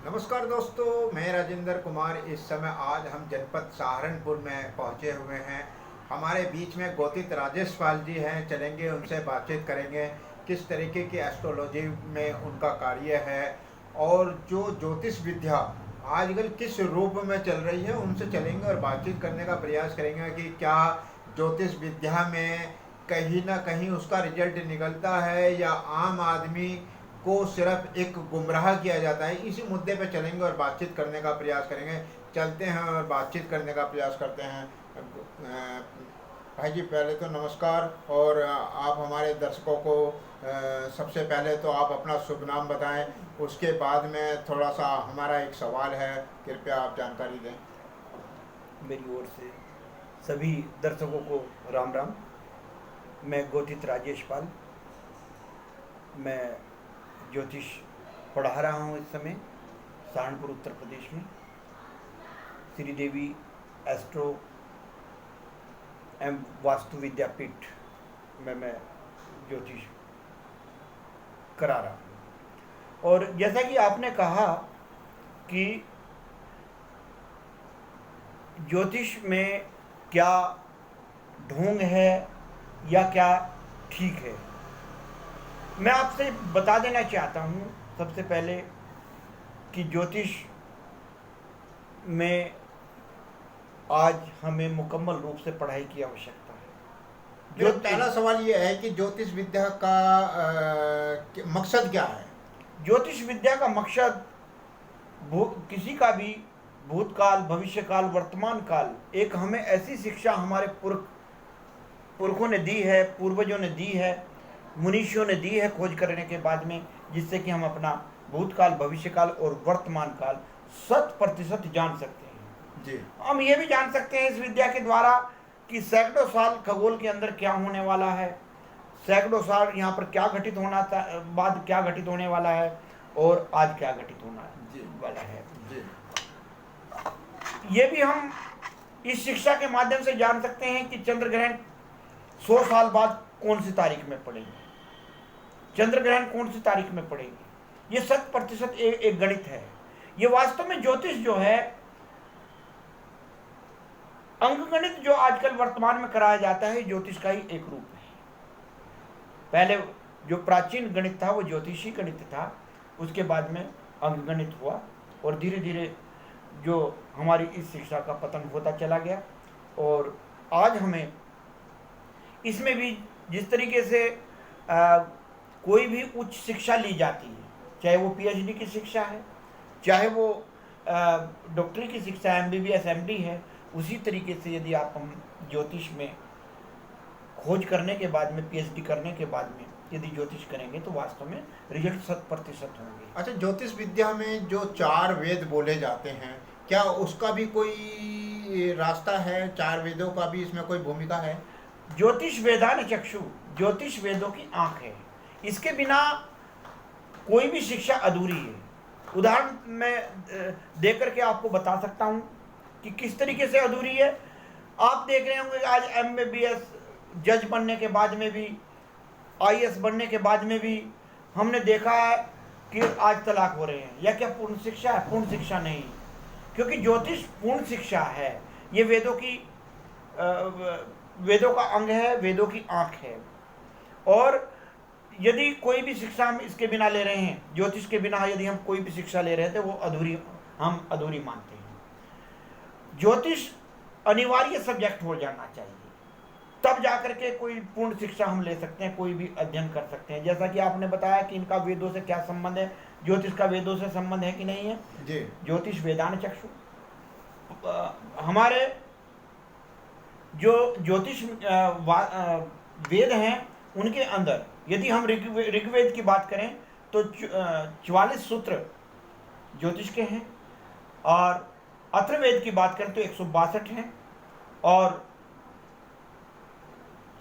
नमस्कार दोस्तों, मैं राजेंद्र कुमार। इस समय आज हम जनपद सहारनपुर में पहुंचे हुए हैं। हमारे बीच में गौतित राजेश पाल जी हैं। चलेंगे, उनसे बातचीत करेंगे किस तरीके की एस्ट्रोलॉजी में उनका कार्य है और जो ज्योतिष विद्या आजकल किस रूप में चल रही है, उनसे चलेंगे और बातचीत करने का प्रयास करेंगे कि क्या ज्योतिष विद्या में कहीं ना कहीं उसका रिजल्ट निकलता है या आम आदमी को सिर्फ एक गुमराह किया जाता है। इसी मुद्दे पे चलेंगे और बातचीत करने का प्रयास करेंगे। चलते हैं और बातचीत करने का प्रयास करते हैं। भाई जी, पहले तो नमस्कार। और आप हमारे दर्शकों को सबसे पहले तो आप अपना शुभ नाम बताएं, उसके बाद में थोड़ा सा हमारा एक सवाल है, कृपया आप जानकारी दें। मेरी ओर से सभी दर्शकों को राम राम। मैं गौतित राजेश पाल, मैं ज्योतिष पढ़ा रहा हूँ इस समय सहारनपुर उत्तर प्रदेश में। श्री देवी एस्ट्रो एवं वास्तु विद्यापीठ में मैं ज्योतिष करा रहा हूँ। और जैसा कि आपने कहा कि ज्योतिष में क्या ढोंग है या क्या ठीक है, मैं आपसे बता देना चाहता हूँ सबसे पहले कि ज्योतिष में आज हमें मुकम्मल रूप से पढ़ाई की आवश्यकता है। जो पहला सवाल ये है कि ज्योतिष विद्या का मकसद क्या है? ज्योतिष विद्या का मकसद किसी का भी भूतकाल, भविष्यकाल, वर्तमान काल, एक हमें ऐसी शिक्षा हमारे पुरखों ने दी है, पूर्वजों ने दी है, मुनीषियों ने दी है खोज करने के बाद में, जिससे कि हम अपना भूतकाल, भविष्यकाल और वर्तमान काल 100% जान सकते हैं जी। हम ये भी जान सकते हैं इस विद्या के द्वारा कि सैकड़ों साल खगोल के अंदर क्या होने वाला है, सैकड़ों साल यहाँ पर क्या घटित होना था, बाद क्या घटित होने वाला है और आज क्या घटित होना वाला है जी। ये भी हम इस शिक्षा के माध्यम से जान सकते हैं कि चंद्र ग्रहण 100 साल बाद कौन सी तारीख में पड़ेगी, चंद्र ग्रहण कौन सी तारीख में पड़ेगी। ये 100% एक गणित है। ये वास्तव में ज्योतिष जो है, अंकगणित जो आजकल वर्तमान में कराया जाता है, ज्योतिष का ही एक रूप है। पहले जो प्राचीन गणित था वो ज्योतिषी गणित था, उसके बाद में अंकगणित हुआ और धीरे धीरे जो हमारी इस शिक्षा का पतन होता चला गया। और आज हमें इसमें भी जिस तरीके से कोई भी उच्च शिक्षा ली जाती है, चाहे वो पीएचडी की शिक्षा है, चाहे वो डॉक्टरी की शिक्षा है, एमबीबीएस एमडी है, उसी तरीके से यदि आप हम ज्योतिष में खोज करने के बाद में, पीएचडी करने के बाद में यदि ज्योतिष करेंगे तो वास्तव में रिजल्ट 100% होंगे। अच्छा, ज्योतिष विद्या में जो 4 वेद बोले जाते हैं, क्या उसका भी कोई रास्ता है? 4 वेदों का भी इसमें कोई भूमिका है? ज्योतिष वेदान चक्षु, ज्योतिष वेदों की आंख है। इसके बिना कोई भी शिक्षा अधूरी है। उदाहरण मैं दे करके आपको बता सकता हूं कि किस तरीके से अधूरी है। आप देख रहे होंगे आज एमबीबीएस जज बनने के बाद में भी, आईएएस बनने के बाद में भी हमने देखा है कि आज तलाक हो रहे हैं। यह क्या पूर्ण शिक्षा है? पूर्ण शिक्षा नहीं, क्योंकि ज्योतिष पूर्ण शिक्षा है। ये वेदों का अंग है, वेदों की आंख है। और यदि कोई भी शिक्षा हम इसके बिना ले रहे हैं, ज्योतिष के बिना यदि हम कोई भी शिक्षा ले रहे थे, वो हम अधूरी मानते हैं। ज्योतिष अनिवार्य सब्जेक्ट हो जाना चाहिए, तब जाकर के कोई पूर्ण शिक्षा हम ले सकते हैं, कोई भी अध्ययन कर सकते हैं। जैसा कि आपने बताया कि इनका वेदों से क्या संबंध है, ज्योतिष का वेदों से संबंध है कि नहीं है जी। ज्योतिष वेदान चक्षु, हमारे जो ज्योतिष वेद हैं उनके अंदर यदि हम ऋग्वेद की बात करें तो 44 सूत्र ज्योतिष के हैं, और अथर्ववेद की बात करें तो 162 हैं, और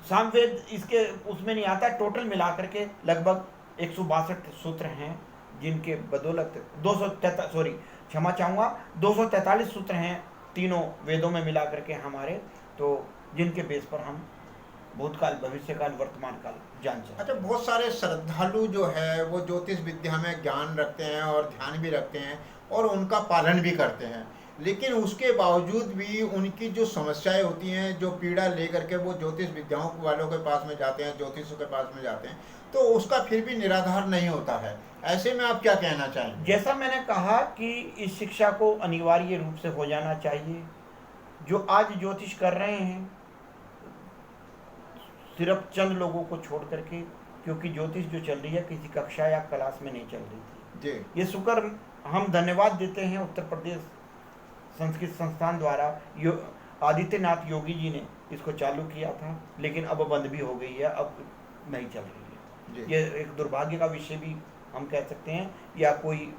सामवेद इसके उसमें नहीं आता। टोटल मिलाकर के लगभग 162 सूत्र हैं, जिनके बदौलत 243 सूत्र हैं तीनों वेदों में मिलाकर के हमारे, तो जिनके बेस पर हम भूतकाल, भविष्यकाल, वर्तमान काल जान सकते अच्छा, बहुत सारे श्रद्धालु जो है वो ज्योतिष विद्या में ज्ञान रखते हैं और ध्यान भी रखते हैं और उनका पालन भी करते हैं, लेकिन उसके बावजूद भी उनकी जो समस्याएं होती हैं, जो पीड़ा लेकर के वो ज्योतिष विद्याओं वालों के पास में जाते हैं, ज्योतिषों के पास में जाते हैं, तो उसका फिर भी निराधार नहीं होता है। ऐसे में आप क्या कहना चाहेंगे? जैसा मैंने कहा कि इस शिक्षा को अनिवार्य रूप से हो जाना चाहिए। जो आज ज्योतिष कर रहे हैं सिर्फ चंद लोगों को छोड़ करके, क्योंकि ज्योतिष जो चल रही है किसी कक्षा या क्लास में नहीं चल रही थी। जी। ये शुक्र हम धन्यवाद देते हैं उत्तर प्रदेश संस्कृत संस्थान द्वारा, आदित्यनाथ योगी जी ने इसको चालू किया था, लेकिन अब बंद भी हो गई है, अब नहीं चल रही है। जी। ये एक दुर्भाग्य का विषय भी हम कह सकते हैं, या कोई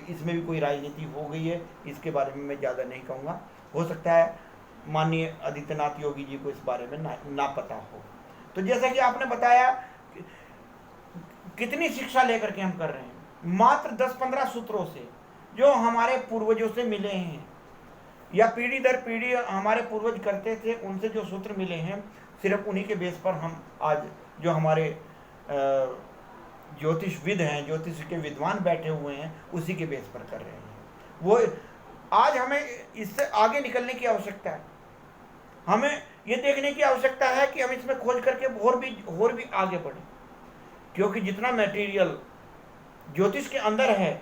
इसमें भी कोई राजनीति हो गई है, इसके बारे में मैं ज़्यादा नहीं कहूँगा। हो सकता है माननीय आदित्यनाथ योगी जी को इस बारे में ना पता हो। तो जैसा कि आपने बताया, कितनी शिक्षा लेकर के हम कर रहे हैं, मात्र 10-15 सूत्रों से जो हमारे पूर्वजों से मिले हैं, या पीढ़ी दर पीढ़ी हमारे पूर्वज करते थे, उनसे जो सूत्र मिले हैं, सिर्फ उन्हीं के बेस पर हम आज जो हमारे ज्योतिषविद हैं, ज्योतिष के विद्वान बैठे हुए हैं, उसी के बेस पर कर रहे हैं। वो आज हमें इससे आगे निकलने की आवश्यकता है। हमें ये देखने की आवश्यकता है कि हम इसमें खोज करके और भी आगे बढ़ें, क्योंकि जितना मटेरियल ज्योतिष के अंदर है,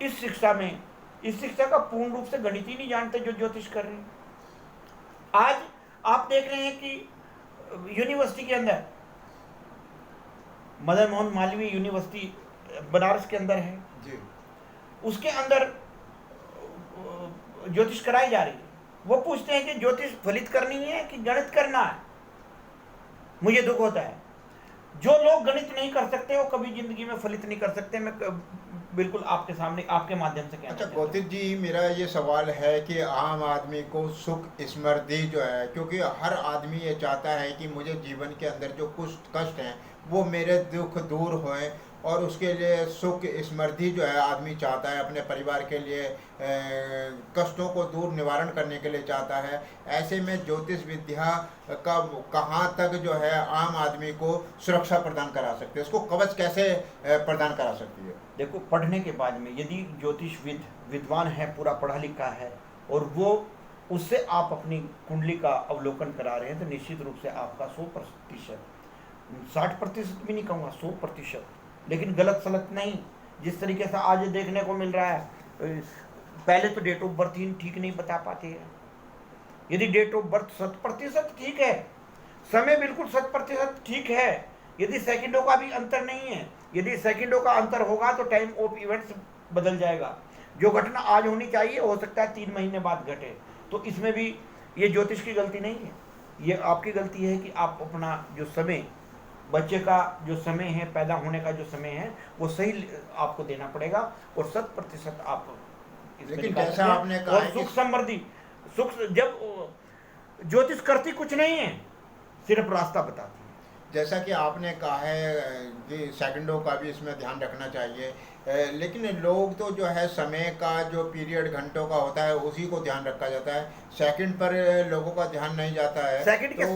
इस शिक्षा का पूर्ण रूप से गणित ही नहीं जानते जो ज्योतिष कर रहे हैं। आज आप देख रहे हैं कि यूनिवर्सिटी के अंदर, मदन मोहन मालवीय यूनिवर्सिटी बनारस के अंदर है जी। उसके अंदर ज्योतिष कराई जा रही है। वो पूछते हैं कि ज्योतिष फलित करनी है कि गणित करना है। मुझे दुख होता है, जो लोग गणित नहीं कर सकते वो कभी जिंदगी में फलित नहीं कर सकते। मैं बिल्कुल आपके सामने, आपके माध्यम से कहना अच्छा चाहता हूं। गौतिक जी, मेरा ये सवाल है कि आम आदमी को सुख समृद्धि जो है, क्योंकि हर आदमी ये चाहता है कि मुझे जीवन के अंदर जो कुछ कष्ट हैं वो मेरे दुख दूर होएं, और उसके लिए सुख समृद्धि जो है आदमी चाहता है, अपने परिवार के लिए कष्टों को दूर निवारण करने के लिए चाहता है। ऐसे में ज्योतिष विद्या का कहाँ तक जो है आम आदमी को सुरक्षा प्रदान करा सकती है, उसको कवच कैसे प्रदान करा सकती है? देखो, पढ़ने के बाद में यदि ज्योतिषविद विद्वान है, पूरा पढ़ा लिखा है, और वो उससे आप अपनी कुंडली का अवलोकन करा रहे हैं, तो निश्चित रूप से आपका 100%, 60% भी नहीं कहूँगा, 100%, लेकिन गलत सलत नहीं। जिस तरीके से आज देखने को मिल रहा है, पहले तो डेट ऑफ बर्थ ही ठीक नहीं बता पाते हैं। यदि डेट ऑफ बर्थ 100% ठीक है, समय बिल्कुल 100% ठीक है, यदि सेकंडों का भी अंतर नहीं है, यदि सेकंडों का अंतर होगा तो टाइम ऑफ इवेंट्स बदल जाएगा। जो घटना आज होनी चाहिए हो सकता है 3 महीने बाद घटे। तो इसमें भी ये ज्योतिष की गलती नहीं है, ये आपकी गलती है कि आप अपना जो समय, बच्चे का जो समय है, पैदा होने का जो समय है, वो सही आपको देना पड़ेगा, और 100% आप इसमें लेकिन निकाल जैसा सकते हैं। आपने कहा और है कि सुख समृद्धि, सुख, जब ज्योतिष करती कुछ नहीं है, सिर्फ रास्ता बताती है। जैसा कि आपने कहा है कि सेकंडों का भी इसमें ध्यान रखना चाहिए, लेकिन लोग तो जो है समय का जो पीरियड घंटों का होता है उसी को ध्यान रखा जाता है, सेकंड पर लोगों का ध्यान नहीं जाता है। सेकंड के, तो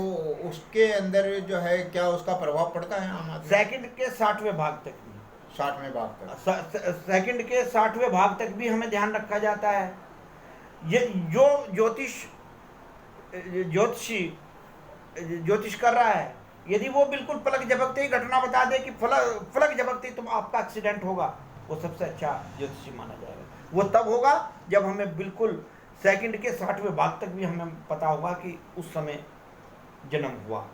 उसके अंदर जो है क्या उसका प्रभाव पड़ता है आम आदमी? सेकंड के 60वें भाग तक भी, 60वें भाग तक, सेकंड के 60वें भाग तक भी हमें ध्यान रखा जाता है। ये जो ज्योतिष कर रहा है, यदि वो बिल्कुल पलक झपकते ही घटना बता दे कि पलक झपकते ही तुम आपका एक्सीडेंट होगा, वो सबसे अच्छा ज्योतिषी माना जाएगा। वो तब होगा जब हमें बिल्कुल सेकंड के 60वें भाग तक भी हमें पता होगा कि उस समय जन्म हुआ।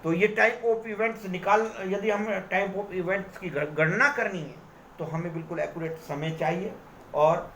तो ये टाइप ऑफ इवेंट्स यदि हमें टाइप ऑफ इवेंट्स की गणना करनी है तो हमें बिल्कुल एक्यूरेट समय चाहिए और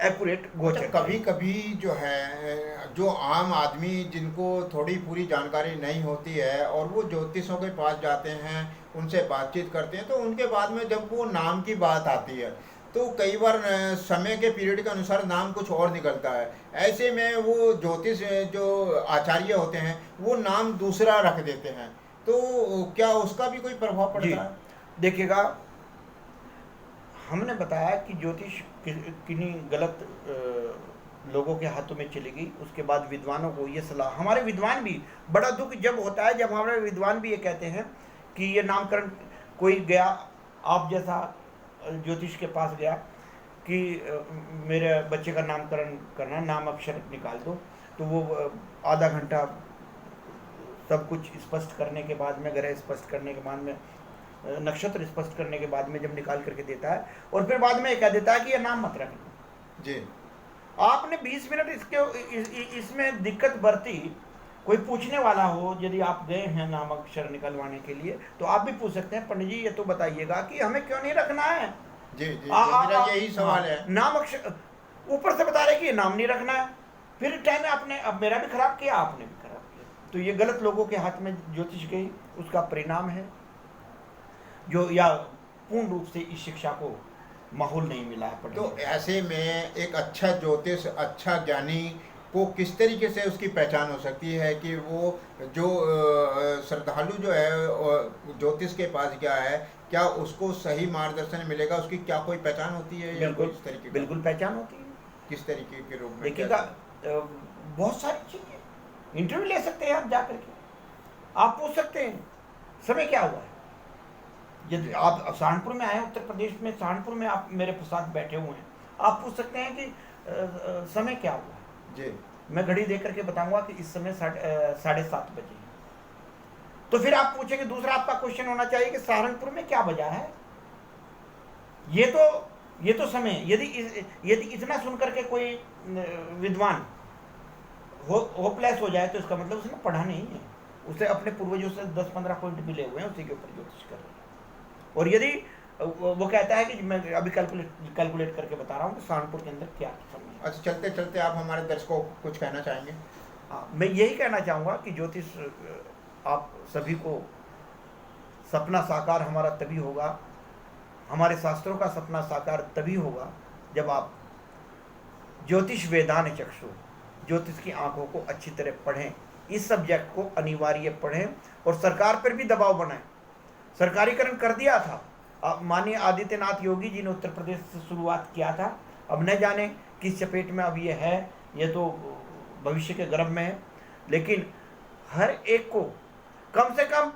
एक्यूरेट गोचर। कभी कभी जो है, जो आम आदमी जिनको थोड़ी पूरी जानकारी नहीं होती है और वो ज्योतिषों के पास जाते हैं, उनसे बातचीत करते हैं, तो उनके बाद में जब वो नाम की बात आती है तो कई बार समय के पीरियड के अनुसार नाम कुछ और निकलता है। ऐसे में वो ज्योतिष जो आचार्य होते हैं वो नाम दूसरा रख देते हैं, तो क्या उसका भी कोई प्रभाव पड़ता है? देखिएगा, हमने बताया कि ज्योतिष किन्हीं गलत लोगों के हाथों में चली गई। उसके बाद विद्वानों को ये सलाह, हमारे विद्वान भी, बड़ा दुख जब होता है जब हमारे विद्वान भी ये कहते हैं कि ये नामकरण, कोई गया आप जैसा ज्योतिष के पास गया कि मेरे बच्चे का नामकरण करना, नाम अक्षर निकाल दो, तो वो आधा घंटा सब कुछ स्पष्ट करने के बाद में, ग्रह स्पष्ट करने के बाद में, नक्षत्र स्पष्ट करने के बाद में जब निकाल करके देता है, और फिर बाद में ये कह देता है कि ये नाम मत रखना जी। आपने 20 मिनट इसमें दिक्कत बरती। कोई पूछने वाला हो, यदि आप गए हैं नाम अक्षर निकलवाने के लिए, तो आप भी पूछ सकते हैं, पंडित जी ये तो बताइएगा कि हमें क्यों नहीं रखना है। जी जी, मेरा यही सवाल है। नाम अक्षर ऊपर से बता रहे कि ये नाम नहीं रखना है, फिर टाइम आपने, अब मेरा भी खराब किया, आपने भी खराब किया। तो ये गलत लोगों के हाथ में ज्योतिष गई, उसका परिणाम है जो, या पूर्ण रूप से इस शिक्षा को माहौल नहीं मिला है। तो ऐसे में एक अच्छा ज्योतिष, अच्छा ज्ञानी को किस तरीके से उसकी पहचान हो सकती है कि वो जो श्रद्धालु जो है ज्योतिष के पास गया है, क्या उसको सही मार्गदर्शन मिलेगा? उसकी क्या कोई पहचान होती है? बिल्कुल, इस तरीके बिल्कुल पहचान होती है। किस तरीके के रूप में? देखिएगा, बहुत सारी चीजें, इंटरव्यू ले सकते हैं आप जाकर के, आप पूछ सकते हैं समय क्या हुआ है। यदि आप सहारनपुर में आए, उत्तर प्रदेश में सहारनपुर में आप मेरे साथ बैठे हुए हैं, आप पूछ सकते हैं कि समय क्या हुआ है जी। मैं घड़ी देख करके बताऊंगा कि इस समय 7:30 बजे है। तो फिर आप पूछेंगे, दूसरा आपका क्वेश्चन होना चाहिए कि सहारनपुर में क्या बजा है। ये तो समय, यदि इतना सुन करके कोई विद्वान होपलेस हो जाए, तो इसका मतलब उसने पढ़ा नहीं है, उसे अपने पूर्वजों से 10-15 पॉइंट मिले हुए हैं, उसी के ऊपर ज्योतिष कर रहे हैं। और यदि वो कहता है कि मैं अभी कैलकुलेट करके बता रहा हूँ कि सहारनपुर के अंदर क्या समय है। अच्छा, चलते चलते आप हमारे दर्शकों को कुछ कहना चाहेंगे? हाँ, मैं यही कहना चाहूँगा कि ज्योतिष आप सभी को, सपना साकार हमारा तभी होगा, हमारे शास्त्रों का सपना साकार तभी होगा जब आप ज्योतिष वेदान चक्षु, ज्योतिष की आंखों को अच्छी तरह पढ़ें, इस सब्जेक्ट को अनिवार्य पढ़ें, और सरकार पर भी दबाव बनाएं। सरकारीकरण कर दिया था माननीय आदित्यनाथ योगी जी ने, उत्तर प्रदेश से शुरुआत किया था। अब न जाने किस चपेट में अब ये है, ये तो भविष्य के गर्भ में है। लेकिन हर एक को कम से कम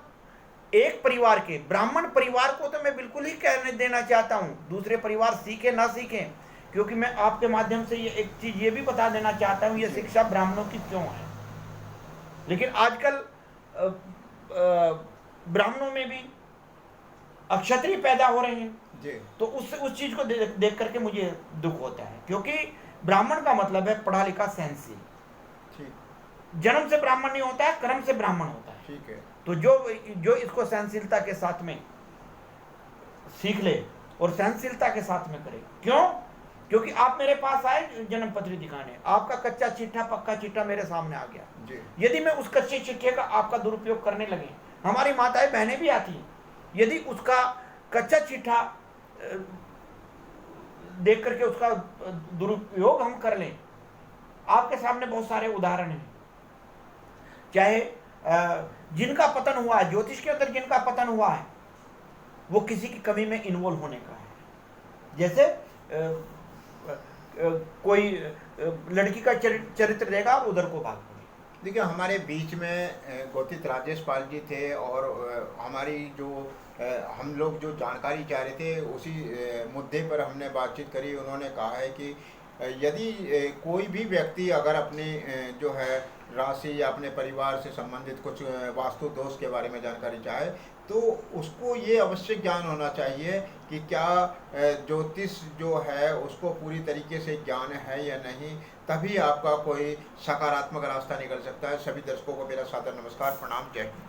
एक परिवार के, ब्राह्मण परिवार को तो मैं बिल्कुल ही कहने देना चाहता हूँ, दूसरे परिवार सीखे ना सीखें, क्योंकि मैं आपके माध्यम से ये एक चीज़ ये भी बता देना चाहता हूँ, ये शिक्षा ब्राह्मणों की क्यों है। लेकिन आजकल ब्राह्मणों में भी अक्षत्रिय पैदा हो रहे हैं जी। तो उस चीज को देख करके मुझे दुख होता है, क्योंकि ब्राह्मण का मतलब है पढ़ा लिखा सहनशील। ठीक। जन्म से ब्राह्मण नहीं होता है, कर्म से ब्राह्मण होता है। ठीक है। तो जो इसको सहनशीलता के साथ में सीख ले और सहनशीलता के साथ में करे। क्यों? क्योंकि आप मेरे पास आए जन्म पत्री दिखाने, आपका कच्चा चिट्ठा पक्का चिट्ठा मेरे सामने आ गया जी। यदि मैं उस कच्चे चिट्ठे का आपका दुरुपयोग करने लगे, हमारी माताएं बहनें भी आती हैं, यदि उसका कच्चा चिट्ठा देख करके उसका दुरुपयोग हम कर लें, आपके सामने बहुत सारे उदाहरण हैं। चाहे जिनका पतन हुआ है, ज्योतिष के अंदर जिनका पतन हुआ है, वो किसी की कमी में इन्वॉल्व होने का है। जैसे कोई लड़की का चरित्र देगा और उधर को भाग पड़े। देखिए, हमारे बीच में गोतित राजेश पाल जी थे, और हमारी जो हम लोग जो जानकारी चाह रहे थे उसी मुद्दे पर हमने बातचीत करी। उन्होंने कहा है कि यदि कोई भी व्यक्ति अगर अपनी जो है राशि या अपने परिवार से संबंधित कुछ वास्तु दोष के बारे में जानकारी चाहे, तो उसको ये अवश्य ज्ञान होना चाहिए कि क्या ज्योतिष जो है उसको पूरी तरीके से ज्ञान है या नहीं, तभी आपका कोई सकारात्मक रास्ता निकल सकता है। सभी दर्शकों को मेरा सादर नमस्कार, प्रणाम, जय हिंद।